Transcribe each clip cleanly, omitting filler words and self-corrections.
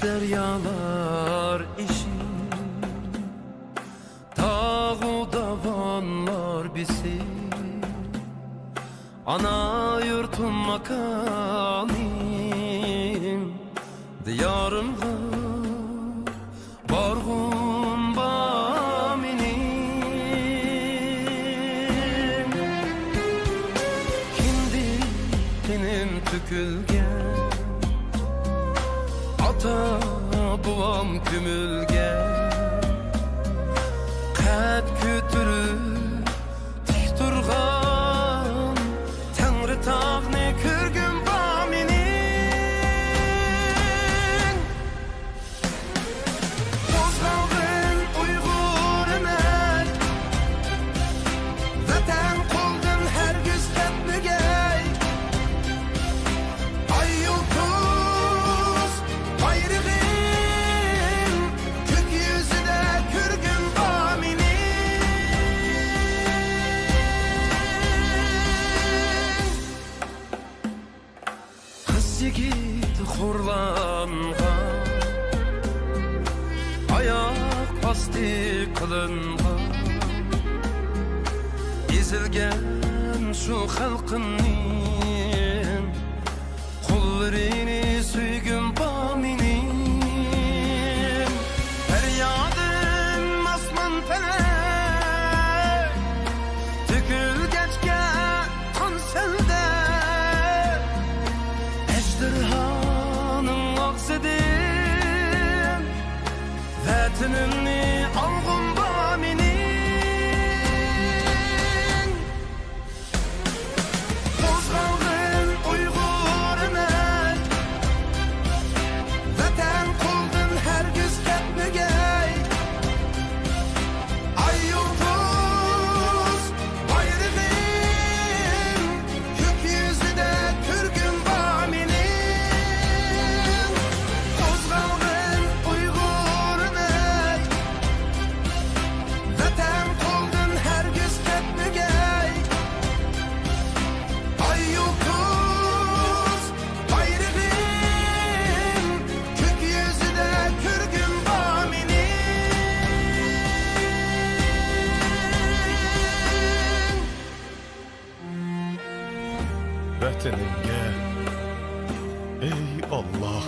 deryalar işin, dağ davanlar bizi. Ana yurtum makanim, diyarımga barğum ba menin. Hindi tenim tükülgen, ata buvam kümülgen. Qad kütürüp tik turgan Tangri tağni kürgün ba menin. Qo'zg'alg'in Uyg'ur emek, Vatan qoldin hergiz ketmagay. Ay yulduz bayrağın gökyüzüde kürgün ba menin. Kız yigit xorlangan, ayak pasti kılıngan, ezilgen şu halkının kollarını süygün ba menin. Feryadım asman felek, tükülgechga tan selde. Ejderhanın ağzıdım, vatanımni algım ba menin. Qo'zg'alg'in Uyg'ur emek, Vatan qoldin hergiz ketmagay. Ay yulduz bayrağın gökyüzüde kürgün ba menin. Qo'zg'alg'in Uyg'ur emek, Vatan qoldin hergiz ketmagay. Ay yulduz bayrağın gökyüzüde kürgün ba menin. Vətənimə ey Allah,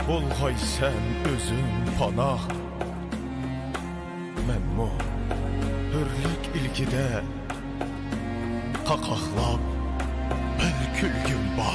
bolğay sən özün panah. Mən bu hürlük ilkidə qaqaqlab bir külgün ba.